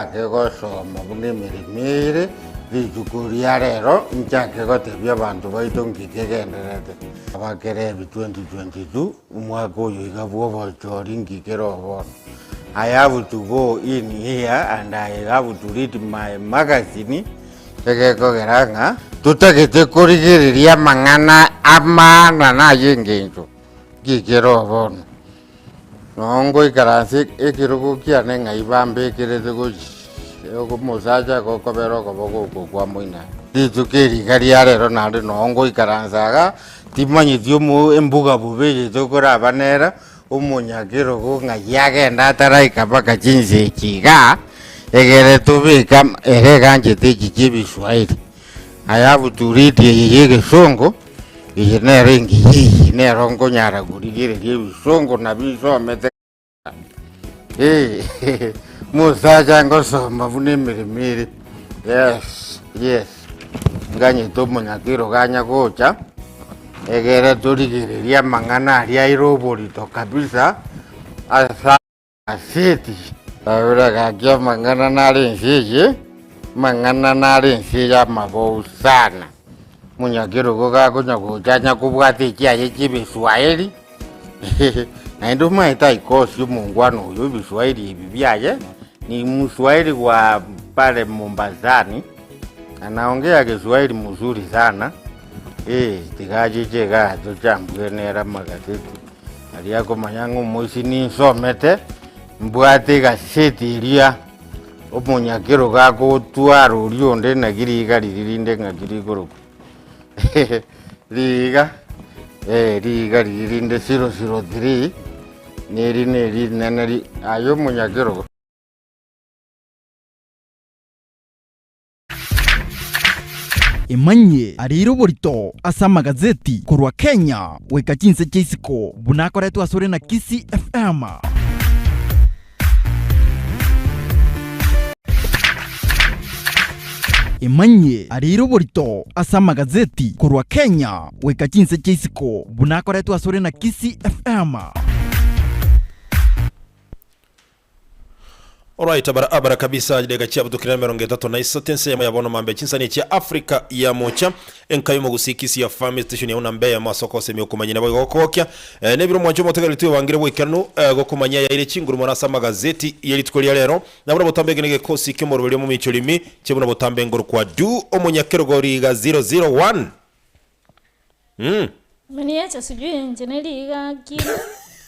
Kego soma bune mirimiri lijukuria rero nchake gote bya bantu baitongi kegenderete abakere 2022 umwaka uyu igabwo bochori ngikero bono. I have to go in here and I have to read my magazine kegeko geranga tutagete kurigiriria mangana amana na yengenjo ngikero bono. Nongo ikarasi ekirugo kiane ngaibambe kirete go musaja go kobero go go kwa muina ditukeri gariare ronaldo nongo ikaransaga timanyi tiomu embuga bubeje tokora banera umunyagiro go ngayage ndatara ikabaka jinse kiga egere tubika ereganje tiki biswaili. I have to read yeye songo ine rengi ne rongo nyara gurigire bisongo na bisomete musaja ngosoma bune mirimiri. Yes nganye tomunyakiro ganya gocha egere turigiriria mangana aria iroborito kabisa asa city awira gakia mangana nari nsiye ya mabou sana munyakiro goga kunya kubwati kiaye kibiswahili na ndio maita ikosi mungwano uyo biswahili bibyaye ni mswahili wa pale Mombasani anaongea Kiswahili mzuri sana. Tikaje chega tuchambwenera magazeti aliyako manyango mosi ni somete mbwate gaseti iria omunyakiro gako twaro rionde na giriga ririnde ngagiri goro riga ririnde 003 neri neneri ayo munyakiro. Imanye ariro borito asa magazeti kurwa Kenya weka jinse chisiko bunakoretwa sore na Kisi FM. Imanye ariro borito asa magazeti kurwa Kenya weka jinse chisiko bunakoretwa sore na Kisi FM. Alright, abara kabisa jidega chia butukira meronge tato na isatense ya yabono mambe chinsani chia Afrika ya mocha enkayo mugusikisi ya family station ya unambe ya masoko semi okumanyina boy gokokya nebiro mwanjo motegera tuwe wangire wikanu gokumanya ya ile chinguru mwanasa magazeti yeli tukolia lero na buna botambe genege kosi kemoro mu micholimi chebuna botambe ngoro kwa du omonyakero goriga 001 mani acha sijui njeneli iga kilo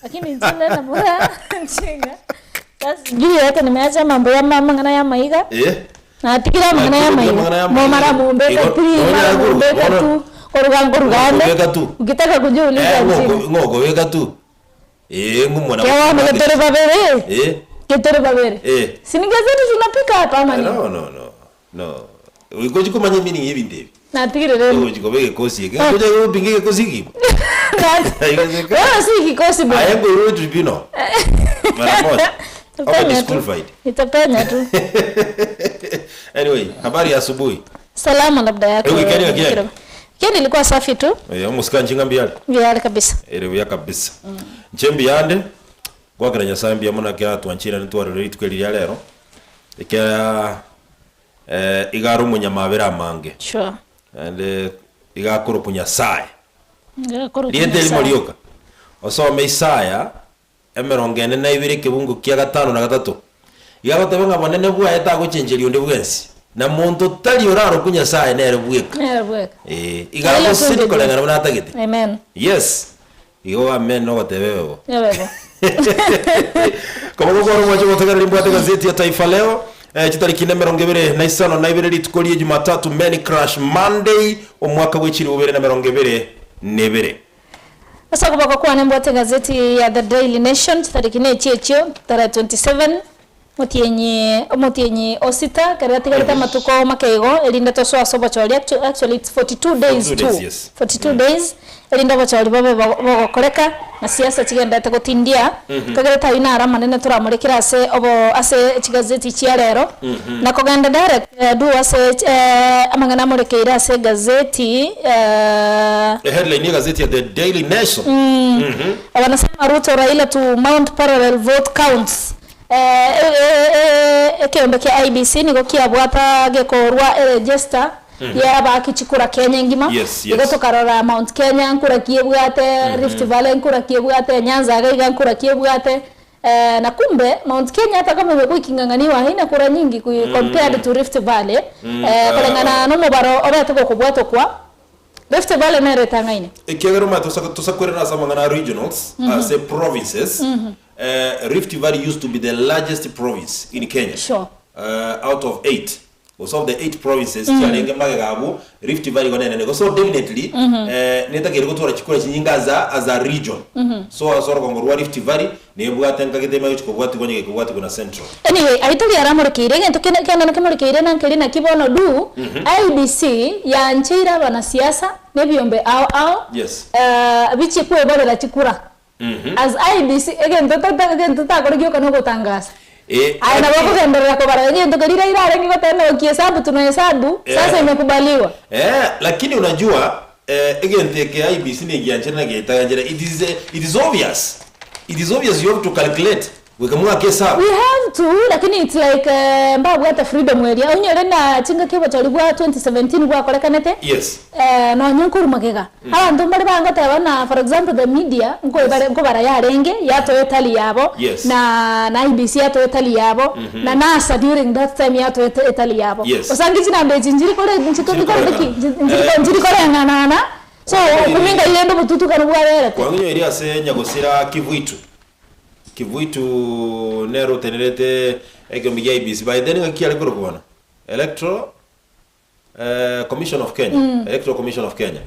lakini njele na bora chinga. Sijui hata nimeacha mambo ya mama ngana ya maiga. Na tikira mangana ya maiga. Mara mumbeka tu. Korugande. Ukitaka kujua uliza chini. Ngogo weka tu. Ngumwana. Kwa mletore babere. Ketore babere. Sinigazeti tunapika hapa ama ni? No. Uko jiko manye mini yebi ndebi. Na tikira leo. Uko jiko bege kosi. Ngoja yo bingike kosi ki. Si kikosi bwana. Ayengo uru tribunal. Mara moja. Nitapenya tu. Anyway, habari ya asubuhi. Salama labda yako. Kile ilikuwa safi tu. Musika nchinga mbiali. Mbiali kabisa. Vya kabisa. Nchembi yande kwa granya sambi amona kya twanchira ntwaro tweli ya lero. Ikya igaru munyamabera mange. Sure. And igakuru punya sai. Igakuru punya sai. Liende limolioka. Osome Isaya emerongene na ibiri kibungu kya gatano na gatatu igabatabanga bonene bwa eta gucenjeri onde bwensi na muntu tali oraro kunya sae nere bweka igabo sini kolengana bana tagete. Amen. Yes igo amen no batebebo yebebo kama goro mwaje gotagara limbo gazeti ya Taifa Leo chitariki nemeronge bere na isano na ibere litukolie Jumatatu Many Crash Monday omwaka w'ekiri ubere na meronge bere nebere. Sasa kubaka kwa nembote gazeti ya The Daily Nation tariki ne chiechio tara 27 motienye osita karati matuko makego elinda to so sobo choli actually it's 42 days too. Yes. 42 days elinda bo choli bobe bokoreka na siasa chigenda takotindia kagere taina ara manene turamurikira ase chigazeti chia lero na koganda direct du ase amangana murekeira ase gazeti headline ya gazeti ya The Daily Nation wanasema Ruto Raila to mount parallel vote counts kiombe kia IBC niko kiabwata gekorwa register ya bakichikura Kenya ngima iko tukarora Mount Kenya nkura kiebwate Rift Valley nkura kiebwate Nyanza gaiga nkura kiebwate na kumbe Mount Kenya hata kama imekuwa ikinganganiwa haina kura nyingi compared to Rift Valley kulingana no mubaro oba tuko kubwato kwa Rift Valley mere tangaine ikegero ma tusakwera na samangana regionals say provinces Rift Valley used to be the largest province in Kenya out of 8 was of the 8 provinces cyarenge magagabu Rift Valley gonene so definitely neta gere gutora chikora chinyinga as a region so asoro kongorwa Rift Valley nebwate nkagitema yuko bwati gonye kubwati kuna central anyway aituli aramurikire ngento kena nakimurikire nankeli na kibono du IBC ya nchira bana siasa nebyombe ao bichi kwebole la chikura as IBC egento takora kana gutangaza ana bako kendelea kwa bara ngento kalira ira ngiko tena ukihesabu tunahesabu sasa imekubaliwa lakini unajua egenteke IBC ni gianjana na gitaganjira it is obvious you have to calculate we have to lakini it's like mbabu hata freedom area unyere na chinga kibo chalibwa 2017 bwa kolekanete no nyankuru magega abantu bali banga tabana for example the media ngo bara ya renge ya to etali yabo na IBC ya to etali yabo na NASA during that time ya to etali yabo osangizi na mbeji njiri kole nchito kole njiri kole ngana so kuminga yendo bututu kanubwa rere kwa nyo area se nyagosira kivuitu nero tenerete egombiga IBC by then ngakiale kurubona Electoral Commission of Kenya Electoral Commission of Kenya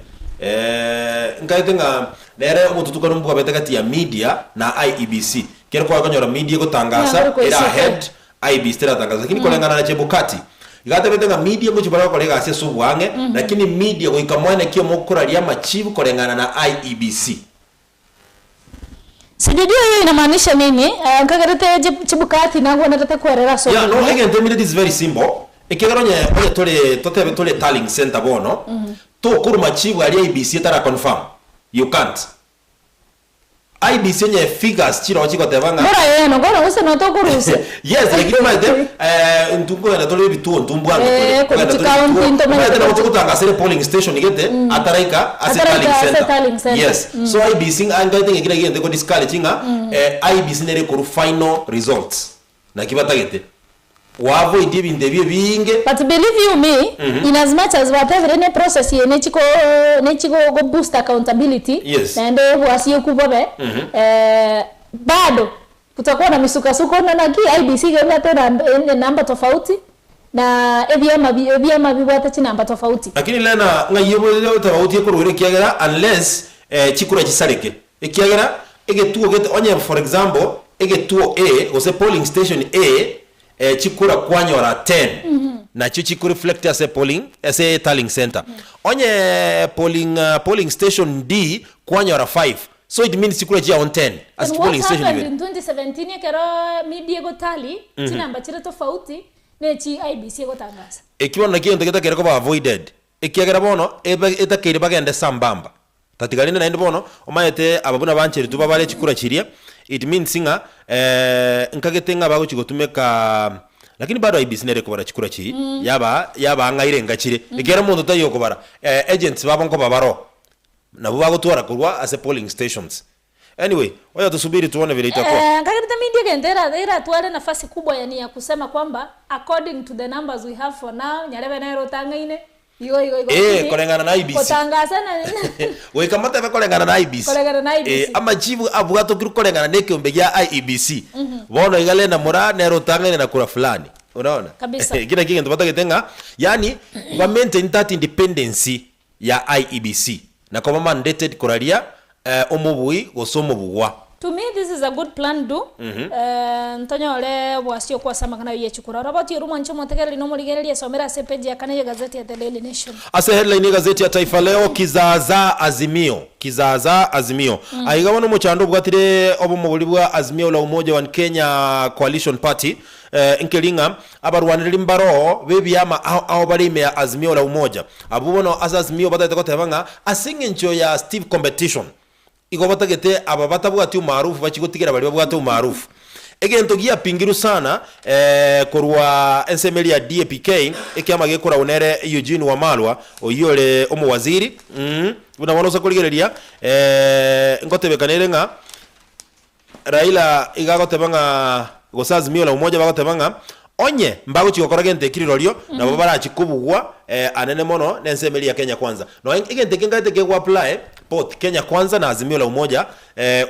ngaitenga nere umututuka numbuka betakati ya media na IEBC kero kwa kanyora media gutangaza era head IBC tera tangaza lakini kolengana na chebukati igata betenga media ngo chibara kolega ase subwange lakini media go ikamwana kio mokuraria machivu kolengana na IEBC sijui hiyo inamaanisha nini ngagarete chibukati nangu nataka kuerera so no again tell me that is very simple ikigaronye oye tole tallying center bono to kuruma chivu ali IBC tara confirm you can't IBC nye figures chiro chiko tevanga bora yeno ngona use no to kuruse yes lakini maite ntungo na tole bitu ntumbwango na kutanga sele polling station igete ataraika as tallying center yes so IBC angaite ngira gende ko discard chinga IBC nere ko final results na kibatagete wavo idibi ndebye binge but believe you me in as much as whatever any process ye chiko go boost accountability and wasiyo kubobe bado kutakuwa na misukasuko na ki IBC genda tena namba tofauti na ebyama bibwata chi namba tofauti lakini lena ngayebo tofauti ko rwere kiagera unless chikura chisareke ikiagera egetuo get onye for example egetuo A ose polling station A chikura kwanyora 10 na chiku reflect as a tallying center onye polling station D kwanyora 5 so it means chikura jia on 10 as polling station in 2017 kero media go tally chinamba chira tofauti ne chi IBC go tangaza ikiwa na kiyo ndeketa kero ba avoided ikiagera bono eta kire bagende sambamba tatigalina na bono omayete ababuna bancheri tuba bale chikura chiria it means singa nkagetenga bago chigotumeka lakini bado IBC nere kubara chikura chi yaba ngaire ngachire igera mundu tayo kubara agents babonko babaro nabo bago tuara kurwa as a polling stations anyway waya tusubiri tuone vile itakuwa ngageta media gendera tuale nafasi kubwa yani ya kusema kwamba according to the numbers we have for now nyarebe nairo tangaine kolengana na IBC kutangaza na we kamata ve kolengana na IBC ama chivu abugato kiru kolengana ne kiombe ya IEBC bono igale na mura nero tangane na kura fulani unaona kila kingi tupata kitenga yani wa maintain that independence ya IEBC na kwa mandated kuraria omubui gosomubugwa to me this is a good plan do ntonyole wasio kwa sama kana yechukura roboti rumancho motegeli no murigerelia somera se page ya kana gazeti ya The Daily Nation ase headline gazeti ya Taifa Leo kizaza azimio aigawa no muchando bwatire obo mubuli bwa azimio la umoja wa Kenya Coalition Party inkelinga abarwanira mbaro bebyama aho bari me azimio la umoja abubono azimio batata kotebanga asingencho ya Steve competition iko batagete aba batabwati umaarufu bachigotigera bali babwati umaarufu egento gia pingiru sana korwa ensemeli ya DAPK ekiama gekora unere Eugene Wamalwa oyore omuwaziri buna wanosa kurigereria ngotebekanere nga Raila igagotebanga gosazimio la umoja bagotebanga onye mbago chikokora gente kirirorio na babara chikubugwa anene mono nensemeli ya Kenya Kwanza no igente kingate ke apply both Kenya Kwanza na Azimio la Umoja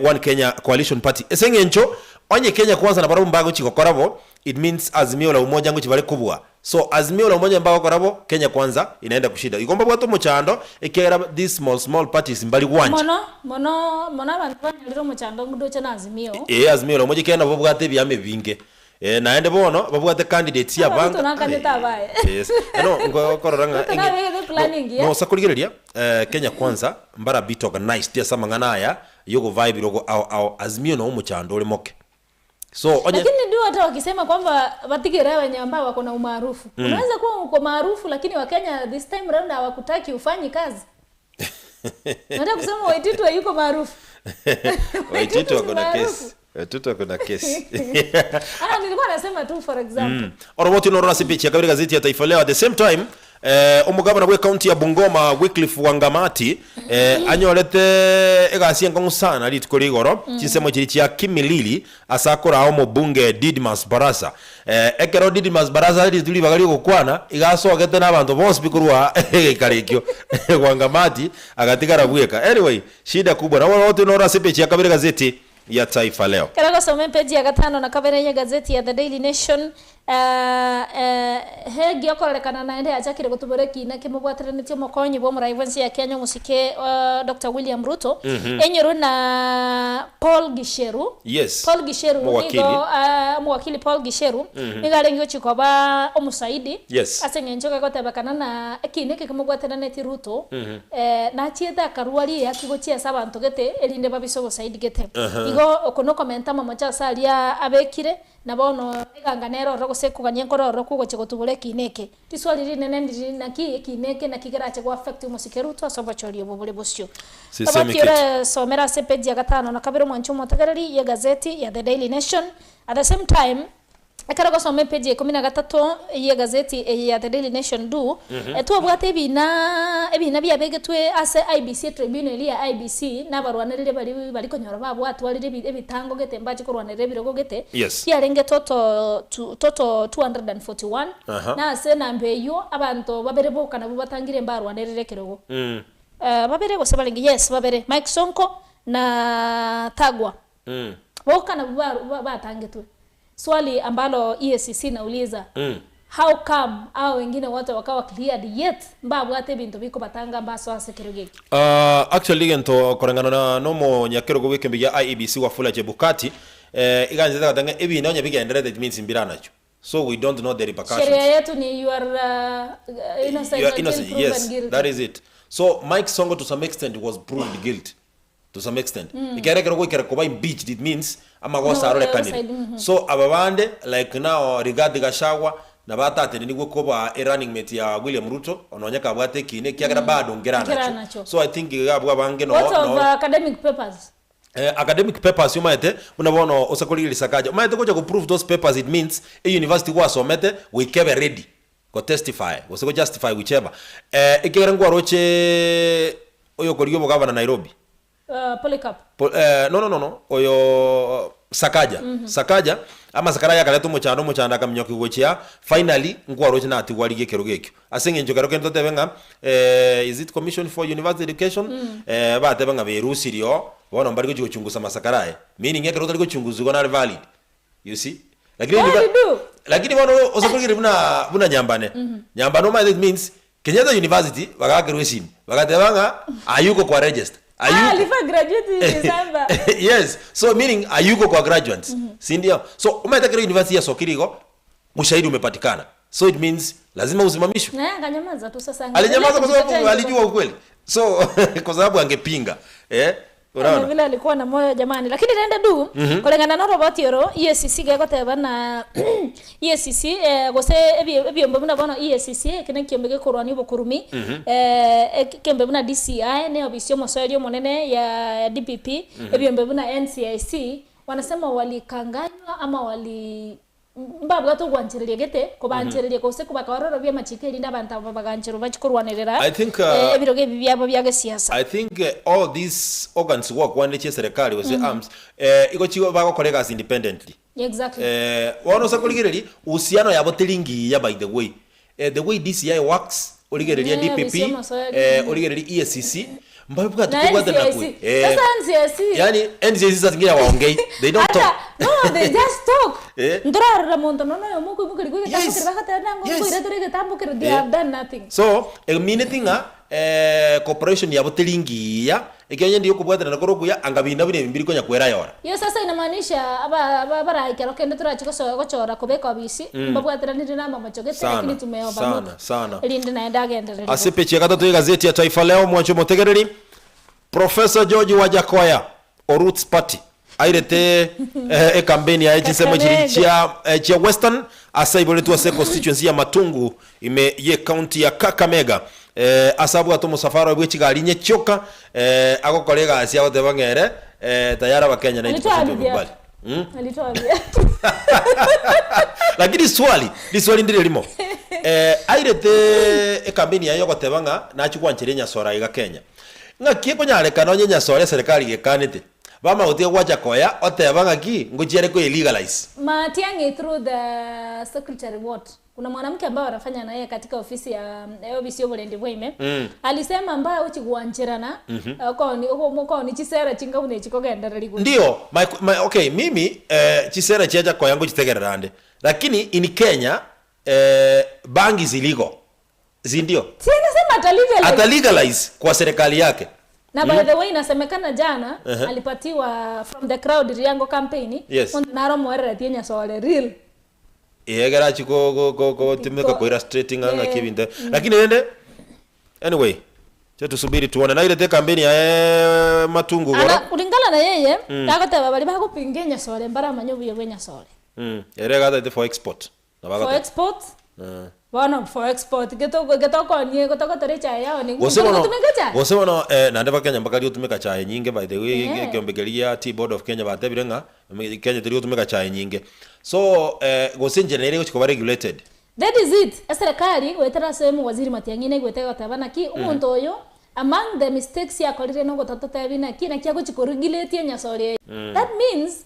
One Kenya Coalition Party esengencho onye Kenya Kwanza na barabu mbago chikokorabo it means Azimio la Umoja ngo chibale kubwa so Azimio la Umoja mbago korabo Kenya Kwanza inaenda kushida igomba bwato muchando ekera these small parties mbali gwanje mono abantu banyaliro muchando ngudo cha Azimio Azimio la Umoja kenda bobwate byame binge naende bono babwate candidates ya banga yes no ngokororanga no sakurigereria Kenya Kwanza mbara bit organized tia samangana aya yogo vibe rogo au Azimio no muchando ole moke so onye lakini ndio hata wakisema kwamba batigere wenye ambao wako na umaarufu unaweza kuwa uko maarufu lakini Wakenya this time round hawakutaki ufanye kazi nataka kusema Waititu yuko maarufu Waititu wako na kesi Tuto kuna kesi. Nilikuwa nasema tu for example. Oroboti no rasi picha kabiri gazeti ya Taifa Leo at the same time omugabana we county ya Bungoma Wycliffe Wangamati anyorete egasi ngongu sana litukori goro kisemo kiri ya Kimilili asakora aho bunge Didmas Barasa ekero Didmas Barasa lituli bagali gukwana igasogete n'abantu bose bikurwa ikarekyo Wangamati agatigara bweka anyway shida kubwa na oroboti no rasi picha kabiri gazeti ya Taifa Leo. Karaga some page ya 5 na kabere ya gazeti ya The Daily Nation Hague yakorekana na ende achakire gutuboreki na kimubwatiranitio mokonyi bo muraivensi ya Kenya musike Dr. William Ruto enyero na Paul Gisheru Paul Gisheru nigo muwakili Paul Gisheru nigarengo chikoba omusaidi asengenjoka gotebakana na kineke kimubwatiraniti Ruto na chietha karuari yakigochia sabantu gete elinde babiso saidi gete igo okono komenta mamacha salia abekire na bono iganganero rogosekuganye nkororo kugo chigotubure kineke tiswali rinene ndiri na kineke na kigerache go affect umusikeru to asobachori obubule bosyo abakire somera se page ya 5 na kabiro mwanchumo tagarari ya gazeti ya The Daily Nation at the same time akarago some page ya 13 ya gazeti ya The Daily Nation du twabwate ebina bya begetwe ase IBC tribunal ya IBC nabarwanirire bari konyora babwatu walire ebitango gete mbaje kurwanirire birogo gete yarenge toto 241 na ase nambeyo abantu babere bokana bubatangire mbarwanirire kirogo babere gose balingi babere Mike Sonko na Tagwa bokana batangitwe swali ambalo EACC nauliza how come au wengine wote wakawa cleared yet mbabwate bintu biko batanga mbaso asekeroge actually gento korengana na nomo nyakerogo wekembe ya IEBC wa Fula Chebukati iganze katanga ebina onye bigendere that means imbiranacho so we don't know the repercussions sheria yetu ni you are innocent yes that is it so Mike Songo to some extent was proved guilty to some extent ikereka ko ikereka by impeached it means ama gosa arole kanini so ababande like now regard Gashagwa na batate ni gwo koba running mate ya William Ruto ononyaka bwate kine kyagara bado ngeranacho so I think gabwa bange no academic papers academic papers yumaete unabono osakolili sakaja umaete koja ku prove those papers it means a university was omete we keep ready go testify was go justify whichever ikerengwa roche oyo koliyo mugabana Nairobi Polycarp no oyo Sakaja Sakaja ama Sakaraya kaleto muchanda kamnyoki gochia finally ngwa roche na atiwali gekero gekyo asenge njokero kento tebenga is it Commission for University Education ba tebenga berusirio bona mbari gochunguza masakaraye meaning ngekero tali gochunguzwa na valid you see lakini bona osakugire buna nyambane nyambano that means Kenyatta University bagagerwe simu bagatebanga ayuko kwa register alifa graduate in December yes so meaning ayuko kwa graduates si ndio so umetakira university ya Sokirigo ushahidi umepatikana so it means lazima usimamishwe na akanyamaza tu sasa alinyamaza kwa sababu alijua ukweli so kwa sababu angepinga unaona vile alikuwa na moyo jamani lakini naenda du kulingana na robot yoro EACC gakoteba na EACC gose ebyombe buna bono EACC kene kyombe gekorwani bokurumi kembe buna DCI ne obisyo mosoyo monene ya DPP ebyombe buna NCIC wanasema walikanganywa ama mbabwa to gwanchiririe gete kubanchiririe kose kubakororo bya machikeri ndabanta baganchiro bachikurwanirira I think ebiroge byabo bya siasa. I think all these organs work one leche serikali was arms iko chigo bagokorega as independently. Exactly. Wano sakuligireri uhusiano yabo tilingi ya by the way DCI works uligereria DPP uligereria EACC mbabuka tukubata na kwe sasa NCSC yani NCSC satingira waongei they don't talk no they just talk ndora monto no muko ligwe yes. bakata nango ko iretorege tambukira they have done nothing so meaning corporation yabo tilingi ya ikenya ndiyo kubwata na korokuya angabinda bine bimbiri konya kwera yora yo sasa inamaanisha aba ikero kende turachiko so gochora kubeka bisi mbabwatira ndi na mama chogete lakini tumeomba sana ilindi naenda agenderera asepeche gatatu gazeti ya Taifa Leo mwancho motegereri Professor George Wajakoya Roots Party airete kampeni ya echisemo chia Western asaiboletu ase constituency ya Matungu ye county ya Kakamega asabu atomo safaro bwe kigali nye choka agokorega asia wote bangere tayara wa Kenya 90% kubali alitoa lakini swali ndire limo airete kampeni ya gotebanga na chikwanchirenya sora iga Kenya ngaki konyareka no nyenya sora serikali gekanite bama utie Wajakoya otebanga ki nguchiere ko illegalize matiange through the secretary what kuna mwanamke ambaye anafanya na yeye katika ofisi ya ofisi ya Bulendi Bwime alisema ambaye uchigwanchirana kwa ni chisera chinga une chikogenda ligu ndio okay mimi chisera chaja kwa yangu chitegererande lakini in Kenya bangi ziligo zindio sema atalegalize kwa serikali yake na by the way inasemekana jana alipatiwa from the crowd Riango campaign naro mwerera tienya sole real egera chiko timeka ko illustrating anga kibinde lakini ende anyway tusubiri tuone na ile kampeni ya Matungu bora kulingana na yeye takoteba bali bakupingenya sole mbara manyobu yebenya sole erega that for export for export Bono for export getoko nye gotoko terecha yao ni gosemono nande bakenya mbakali utumika chae nyinge by the way kyombegeria Tea Board of Kenya batebirenga Kenya teri utumika chae nyinge so gosenjenere go regulated that is it serikali wetera semu waziri Matiang'i gwetega tabana ki umuntu oyo among the mistakes yakorire no gotatotebina ki na kiago chikoregulate nyasore that means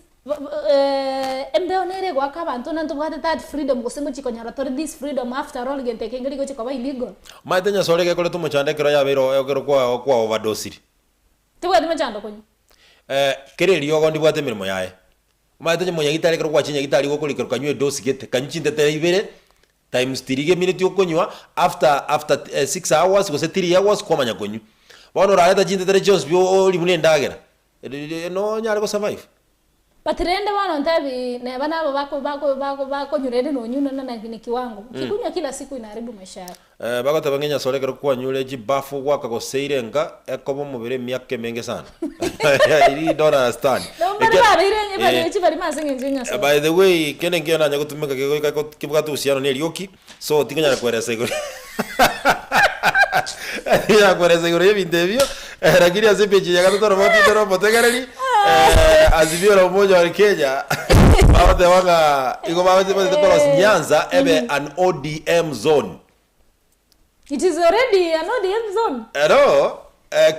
embeonere gwaka abantu nantu bwate that freedom gosengo chikonyara tori this freedom after all gente kengeri go chikoba illegal maitenya sore ke kole tumuchandekero ya biro yokero kwa overdose tibwa dimachando konyo kereri yogo ndibwate mirimo yae maitenya monya gitare kero kwa chinya gitari gokulikero kanywe dose gete kanychinde tere ibere times 3 minute yokonywa after 6 hours gose 3 hours kwa manya konyu bono raleta chinde tere jos bio limune ndagera no nyare go survive patrende wana ntabi ne bana bako nyurede no nyuna na ni kiwango kikunywa kila siku inaharibu maisha yako bako tabangenya sole kero kwa nyule jibafu gwaka go seirenga ekobo mubire myake menge sana iri don't understand by the way kene ngena nya gutumika kibuka tu usiano ne lyoki so tingonya kweresa igoro ya kweresa igoro yebindebyo lakini asepeje ya gatoro motitero motegareri azibio la umoja wa Kenya baadhi wanga iko baadhi kwa Nyanza ebe an ODM zone. It is already an ODM zone. No,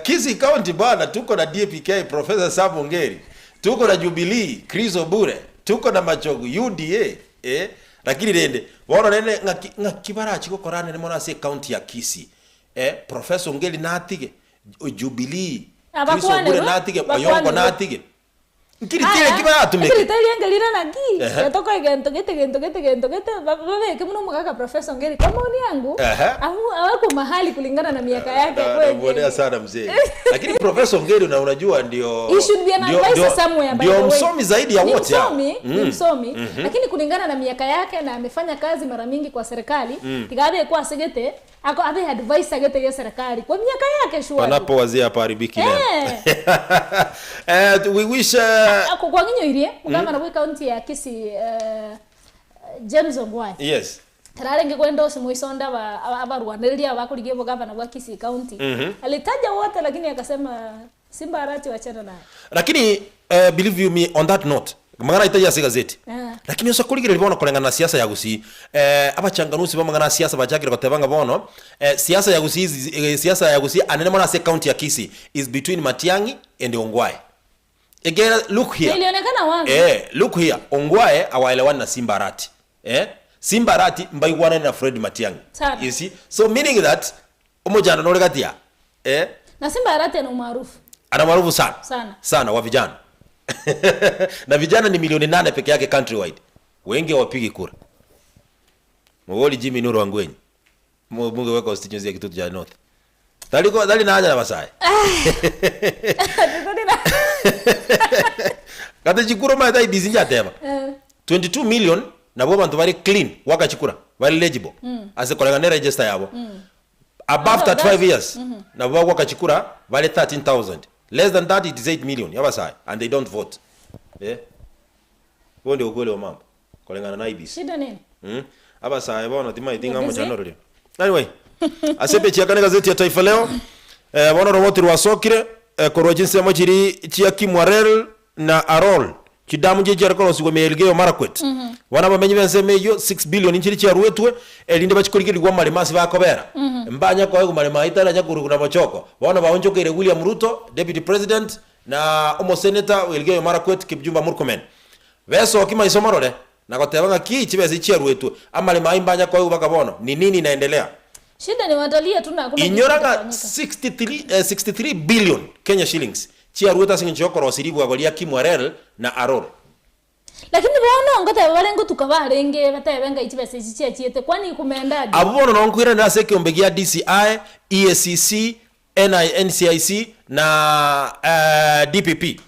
Kisii County bwana tuko na DPK Professor Sam Ngeri, tuko na Jubilee Chris Obure, tuko na Machogu UDA lakini rende wana nene ngakibara chiko korane mona se county ya Kisii Professor Ngeri natige Jubilee Chris Obure natige Oyongo natige Nkiri tire kiba atumike. Nkiri tire ngelira na ki. Yatoka igento gete babe kemuno mukaka Professor Ngeri kama ni yangu. Hawako mahali kulingana na miaka yake kweli. Mbona sana mzee. Lakini Professor Ngeri unajua ndio he should be an advisor somewhere by the way. Ndio msomi zaidi ya wote hao. Msomi. Lakini kulingana na miaka yake na amefanya kazi mara mingi kwa serikali, tigabe kwa segete ako abe advisor gete ya serikali kwa miaka yake shwari. Wanapo wazee hapa haribiki leo. We wish kwa nginyo irie mugamba na county ya Kisii James Ogwai. Yes. Tarare ngekwenda osimuisonda abarwaniriria bakurigie gavana wa Kisii County. Alitaja wote lakini akasema Simba arati wachana naye. Lakini believe you me on that note magana itaja si gazeti lakini usa kuligira libono kolengana na siasa ya gusi abachanganusi ba magana siasa bajakira kotebanga bono siasa ya gusi anene mona se county ya Kisii is between Matiang'i and Ongwae. Again, look here. Look here. Ongwae awaelewani na Simbarati. Simbarati mbaigwana na Fred Matiang'i. You see? So meaning that umojana no legatia. Na Simbarati ana umaarufu. Ana maarufu sana wa vijana. Na vijana ni milioni 8 peke yake countrywide. Wengi wapigi kura. Mwoli Jimmy Nuru Wangwenyi. Mungu weka constituency ya Kitutu ya North. Dali na haja na Masai. Kata chikura maita ibizinja tema. 22 million na bo bantu bari clean waka chikura. Bari legible. Ase kolengana register yabo. Above 35 years. Na bo waka chikura bari 13,000. Less than that it is 8 million yabasai and they don't vote. Bonde ukweli wa mambo. Kolengana na ibisi. Shida nini? Abasai bona tima itinga mo chanoro leo. Anyway, asepe chiakane gazeti ya Taifa Leo. Bona roboti rwasokire korwa jinsi ya machiri chiaki Mwarel na Arol. Chidamu je jarako sigo meelgeyo Marakwet. Wana bamenyi benseme yo 6 billion inchiri chia ruetwe elinde bachikorigiri gwa mali masi bakobera. Mbanya kwa ego mali maitala nyakuru kuna machoko. Wana baonjokere William Ruto, Deputy President na omo Senator Elgeyo Marakwet Kipchumba Murkomen. Veso kima isomarole na kotebanga ki chibezi chia ruetwe amali maimbanya kwa ego bakabono. Ni nini inaendelea? Shida ni watalia tu na hakuna inyoranga 63 billion Kenya shillings. Chia rueta singichoko rosiribu agolia Kimwarel na Arol. Lakini bono ngote balengo tukabarenge batabenga ichibese chichiete kwani kumendaje? Abubono nonkwira na seke ombegia DCI, EACC, NCIC na DPP.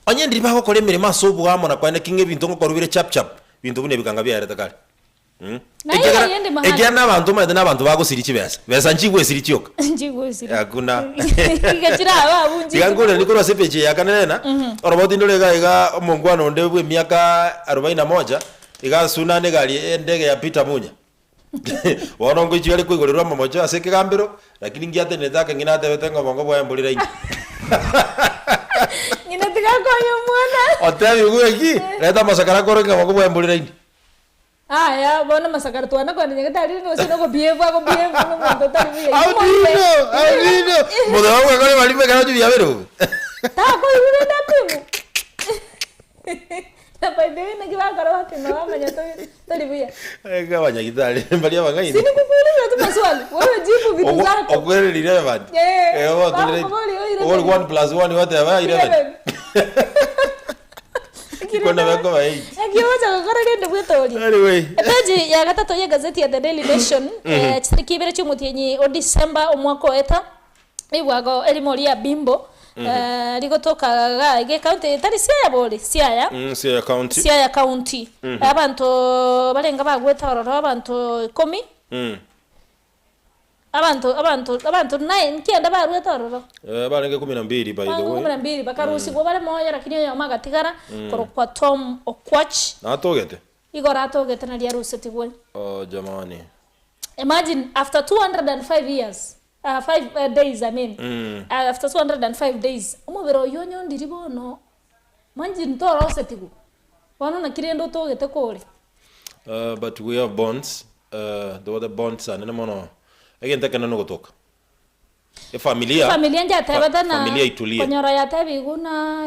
Onye ndiri bako kole mirima sobu amo na kwene kinge bintu ngo korubire chap bintu bune bikanga bya reta kale. Egera n'abantu maze n'abantu bagusiri kibesa. Besa nchigwe siri cyoka. Nchigwe siri. Hakuna. Igachira abunji. Yangole ndiko sepeche yakanena. Oroboti ndolega iga omongwano ndebwe miaka 41 iga sunane gali ndege ya Peter Munya. Wanongo ichwele kwigorerwa mamocho aseke gambiro lakini ngiate nezake nginate betenga bongo bwa mbulira ingi. Nginatika konyo mwana. Otabi uweki leta masakara koronga bongo bwa mbulira ingi. Ya, bona masakar tuana kwa nyenga tadi no sino ko behave no mundo tadi buye. How do you know? Mudo wangu kale walipe kana juu ya bero. Ta ko yule ndapimu. Na pande na kiwa karo hati no amanya tadi buye. Ega wanya kitali mbali wanga ini. Sini kukuuliza tu maswali. Wewe jibu vitu zako. Okweli ni relevant. Watu all 1+1 whatever 11. Kuna wako wa 8. Akiwaza kokora ndio bwetori. Anyway. Etaji ya gatatu ya gazeti ya The Daily Nation kibere cy'umutienyi o December omwaka eta ibwago elimoria bimbo ligotoka ga county tari sia boli sia sia county abantu balenga bagweta ororo abantu 10 abantu 9 kienda barweta ororo barenge 12 by the way 12 bakarusi go bare moya lakini yo magatigara korokwa Tom Okwach atogete igora atogete na diarusi tigwe jamani imagine after 205 years 5 days I mean after 205 days umubero yonyo ndiribono manji ntoro setigu wana na kirendo togete kore but we have bonds the bonds and mono again takana no gotoka familia nja tabata na familia itulie konyora ya tabi guna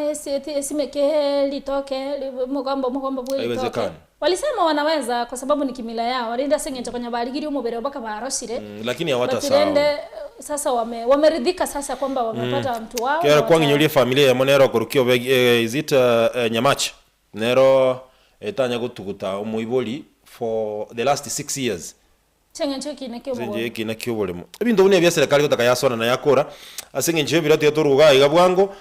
esimeke litoke mugombo bwitoke walisema wanaweza kwa sababu ni kimila yao walinda sengenja kwenye baligiri umubere baka baroshire lakini hawata sawa sasa wameridhika sasa kwamba wamepata mtu wao kwa nginyolie familia ya monero korukio is it Nyamachi nero etanya gutuguta umuiboli for the last 6 years Sengenje kinakyo bolemo ebintu bune bya serikali gotaka yasona na yakora asengenje biratu yatoruga igabwango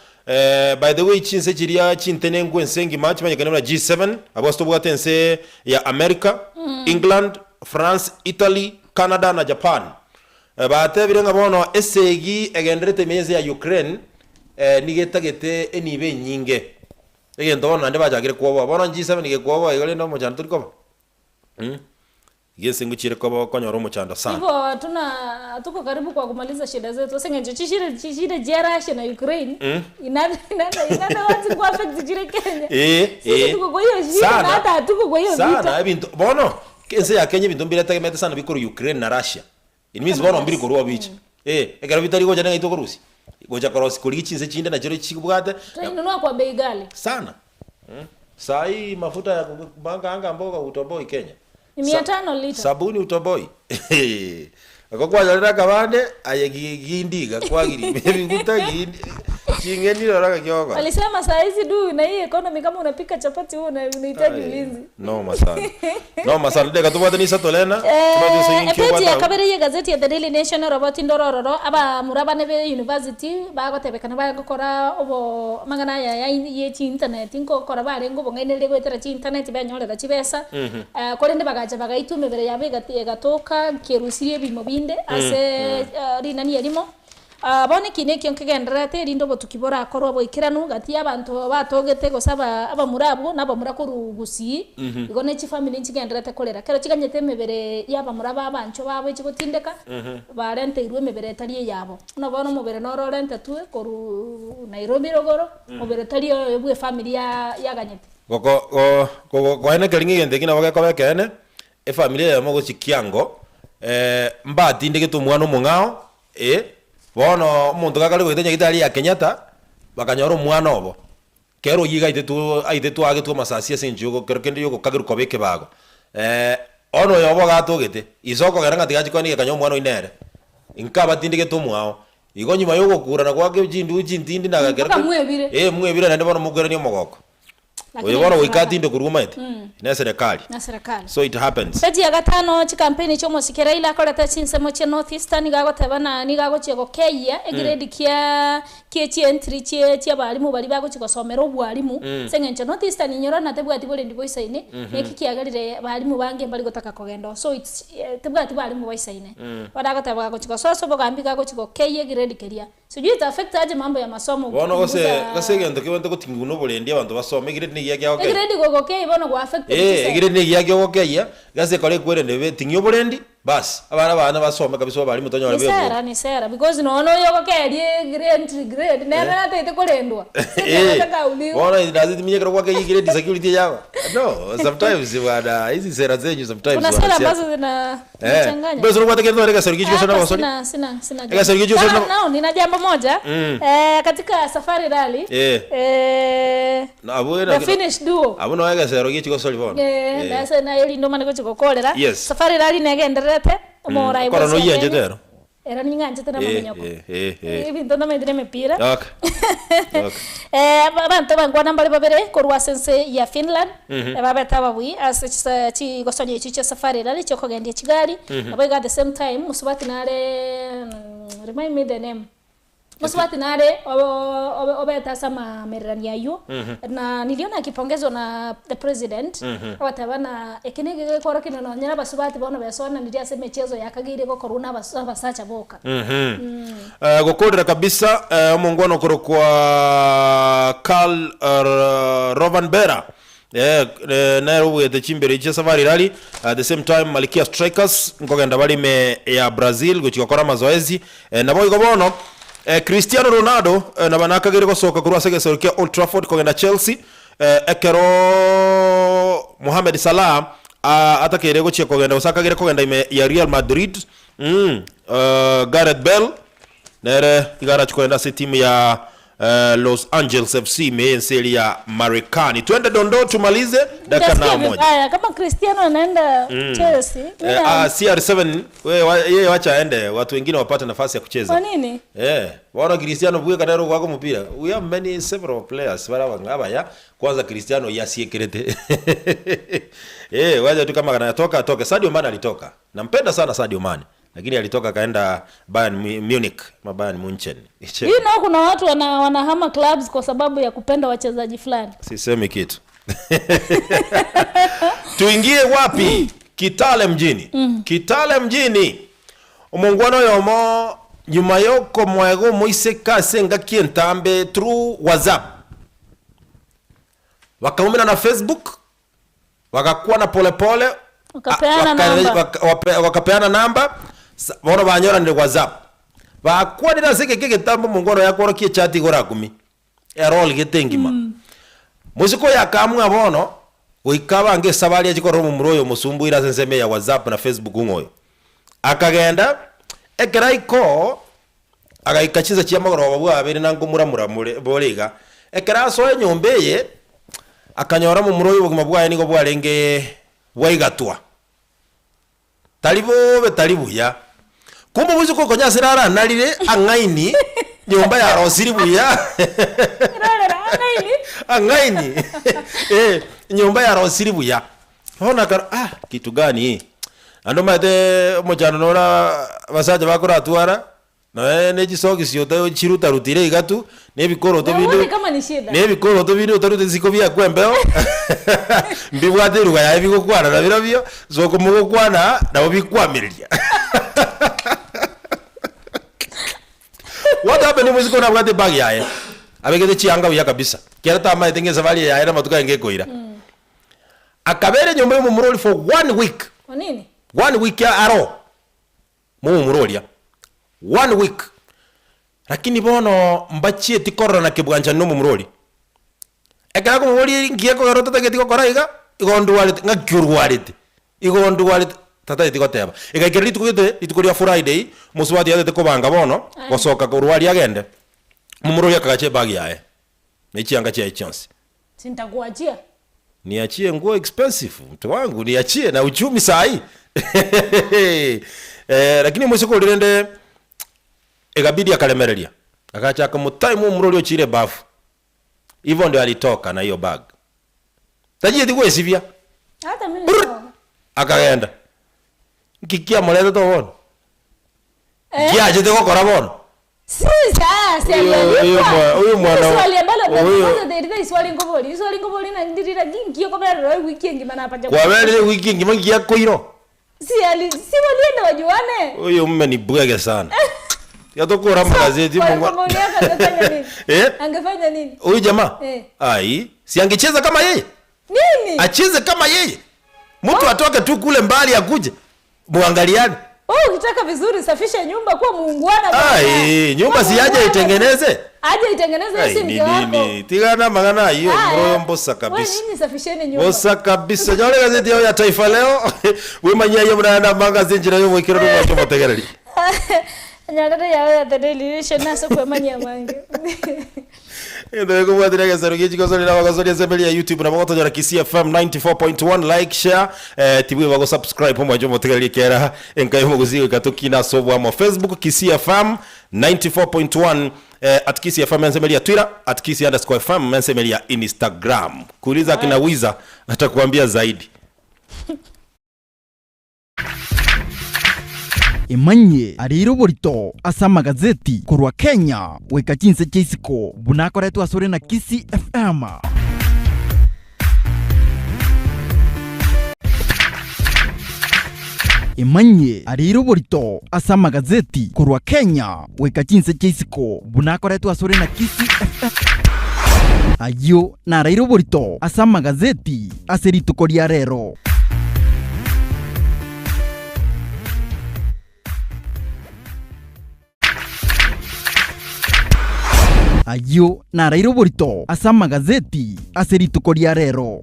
by the way chinse chiria chintene ngwe nsengi match manyekana na G7 abosto bwatense ya America England France Italy Canada na Japan bate birenga bono esegi egenderete meze ya Ukraine nigetagete enibe nyinge egento bono ande bajagire kuobo bono G7 nige kuobo igale no mojana turiko igese nguchire ko konyoro muchando sana. Hivyo tuko karibu kwa kumaliza shida zetu. Sasa chishire Russia na Ukraine. Inana watu kwa affect jire Kenya. Sisi tuko kwa hiyo shida na hata tuko kwa hiyo vita. Sana bintu bono kense ya Kenya bintu mbira tegemete sana bikuru Ukraine na Russia. It means bono mbiri kurwa bichi. Egara bitari goja na ito kurusi. Goja korosi kuri chinse chinde na jero chikubwate. Tunanunua kwa bei ghali. Sana. Sai mafuta ya kubanga anga mboga utoboi Kenya. Ni 500 lita. Sabuni utoboi. Akokwa jalera kabande ayegindiga kwagiri. Bikuta gindi. Chingeni loraka kioga. Alisema saa hizi na hii economy kama unapika chapati wewe unahitaji ulinzi. No masana. No masana deka tubate ni satolena. Epeti ya kabere ye gazeti ya The Daily Nation roboti ndorororo aba muraba nebe university bago tebekana bago kora obo mangana ya ye chi internet inko kora bare ngo bongenere gwetera chi internet banyorera chibesa. Kore ndi bagaje bagaitume bere yabe gatoka kerusirie bimo binde ase rinani yarimo. Bone kine kyo nkegenderete rindo botukibora akorwa boikiranu gati abantu batogete gosaba abamurabo n'abamurakuru gusi igone chi family nkigenderete kolera kero kiganyete mebere yaba muraba abancho babo ikigotindeka barente irwe mebere tari yabo no bono mubere no rorente tu koru Nairobi rogoro mubere tari ebwe family ya ganyete go ene keringi yende kina wage kobekene family ya mogo chikiango mbatinde gitu mwana mungao bono muntu gakali goitenya gitari ya Kenyatta bakanyoro mwana obo kero yiga itetu agetu masasi asenjugo kero kende yugo kagiru kobeke bago ono yobo gatugite isoko geranga tigachikoni kanyo mwana inere inkaba tindike tumwao igonyi mayogo kurana kwake jintindi na gakero mwebire nande bono mugere ni mogoko oyo bono wikatinde kuruma ite na serikali so it happens peti ya gatano chi campaign chomo sikera ila koleta chinsemo che North Eastern gago tabana ni gago chego keya egrade kia chi entry chi abalimu bali bago chigosomera obwalimu sengenche North Eastern nyoro na tebwati bole ndi boisaine neki kiagarire balimu bange bali gotaka kogendo so it's tebwati balimu boisaine wadago tabago chigososo bogambi gago chigo keya egrade keria sijui ita affect aje mambo ya masomo bono gose gento kibonto kutinguno bole ndi abantu basome egrade ni yake okay egrade gogo keya bono go affect egrade ni yake okay ya gase kole kwere ndebe tingyo bole ndi bas abana basome kabisa bali mutonyo wale ni sera because no yoko kerie grade nera tete kolendwa bona ndazi minye kwa kwa grade security yao no sometimes wada hizi sera zenyu sometimes kuna sera ambazo zinachanganya basi unapata kitu ndio serikali hicho sana sina serikali hicho sana no nina jambo moja katika safari rally na abuna finish duo abuna waga serikali hicho soli bona ndasa na yeli ndo maniko chikokolera safari rally negenderete mora ibo kono yanje tero era ninganje tena mamenyoko ibintu ndamendire mepira okay abantu bangwana mbali babere korwa sense ya Finland babeta babui asa chi gosonye chi safari rally cyo kogendia Kigali abaga at the same time musubati nare remind me the name musubati nare obeta sama merania yu na niliona akipongezwa na the president watabana ekinege kora kinano nyana basubati bona besona ndiria se mechezo yakagire ko corona basacha boka gokodra kabisa mungwano koro kwa Karl Rovanbera na ruwe the chimbere cha safari rally at the same time Malikia Strikers ngogenda bali me ya Brazil gochikora mazoezi na boy gobono Cristiano Ronaldo na banakagire gosoka kurwa segesorukia Old Trafford kogenda Chelsea ekero Mohamed Salah atakere gochia kogenda osakagire kogenda ime ya Real Madrid Gareth Bale nere igara chikoenda se timu ya Los Angeles FC meenseli ya Marekani. Twende dondo tumalize dakika na moja. Kama Cristiano anaenda Chelsea. CR7 yeye wacha aende watu wengine wapate nafasi ya kucheza. Kwa nini? Wana Cristiano buye kadaro wako mpira. We have several players wala wangaba ya kwanza Cristiano yasiekerete. Wacha tu kama anatoka atoke. Sadio Mane alitoka. Nampenda sana Sadio Mane. Lakini alitoka kaenda Bayern Munich, Bayern Munchen. Kuna watu wanahama clubs kwa sababu ya kupenda wachezaji fulani. Sisemi kitu. Tuingie wapi? Kitale mjini. Kitale mjini. Umungwano yomo nyuma yoko mwego muise kasenga kientambe through WhatsApp. Wakaumina na Facebook. Wakakuwa na polepole wakapeana namba bono banyoranire WhatsApp bakwanira sike kigetambo mungoro yakoro kie chat gora 10 erol getengima musiko yakamwa bono oikaba nge sabali yakoro mu muroyo musumbuira senseme ya WhatsApp na Facebook ngoyo akagenda ekeraiko agaikachiza chiamagoro babwa abere nango muramura boliga ekeraso enyombeye akanyora mu muroyo buguma bwaye nigo bwarenge bwaigatwa talibuya kumbe buzi ko konya sirara nalire angaini nyomba ya rosiri buya angaini nyomba ya rosiri buya hona kitu gani ando mate mojano nora basaje bakora atwara na nejisogi siota chiruta rutire igatu nebikoro to bindu nebikoro to bindu taruti ziko bya kwembeo mbibwate ruga ya biko kwana na birabyo zoko mugo kwana na obikwamiriria what happened muziko na bwate bag yae abegete chianga uya kabisa kera tama itengeza vali yae na matuka ngekoira akabere nyomba mu muroli for 1 week kwa nini 1 week ya aro mu murolia 1 week lakini bono mbachie tikoro na kibwanja no mu muroli ekara ko muroli ngiye ko rota tagetiko koraiga igondu walite ngakyuru walite igondu walite tata itikoteba ikakeri tukugite itukoria Friday muswati yate ko banga bono gosoka ko rwali agende mu muroli akagache bag yae mechianga cha chance sintakuachia niachie nguo expensive mtu wangu niachie na uchumi sahi lakini musiko lirende ikabidi akalemereria akacha kumutai mu muroli ochire bafu hivyo ndio alitoka na hiyo bag tajie tikwe sivia hata mimi akaenda kikia moleta to won kiaje teko kora won sasa huyu mwana swali ambalo ndio swali ngoboli na ndirira ngio kwa bero wiki ngima na paja kwa bero wiki ngima ngia koiro si walienda wajuane huyu mume ni bwege sana yatokora magazeti Mungu angefanya nini huyu jamaa ai si angecheza kama yeye nini acheze kama yeye mtu atoke tu kule mbali akuje muangaliane ukitaka vizuri safisha nyumba kwa muungwana ai nyumba si aje itengeneze si mke wako nini tigana magana hiyo mroyo mbosa kabisa wewe nini safisheni nyumba mbosa kabisa jole gazeti ya Taifa Leo we manyaya mnaenda magazeti njira yo mwikiro ndo mwacho motegereri nyagata ya tadeli shena so kwa manya mange ndio kwa watu ndio sarugi chiko sori na wakasori sembeli ya YouTube na mwato jara Kisii FM 94.1 like share tibu wako subscribe mwacho motegereri kera enkayo muguzi katukina sobo mo Facebook Kisii FM 94.1 at Kisii FM mensembeli ya Twitter at Kisii_FM mensembeli ya Instagram kuuliza kina Wiza atakwambia zaidi imanye ariro borito asa magazeti kurwa Kenya weka chinse chisiko bunakoretwa asore na Kisii FM imanye ariro borito asa magazeti kurwa Kenya weka chinse chisiko bunakoretwa asore na Kisii FM ayo na ariro borito asa magazeti aserito koria rero ayo na rairo borito asa magazeti aserito koria rero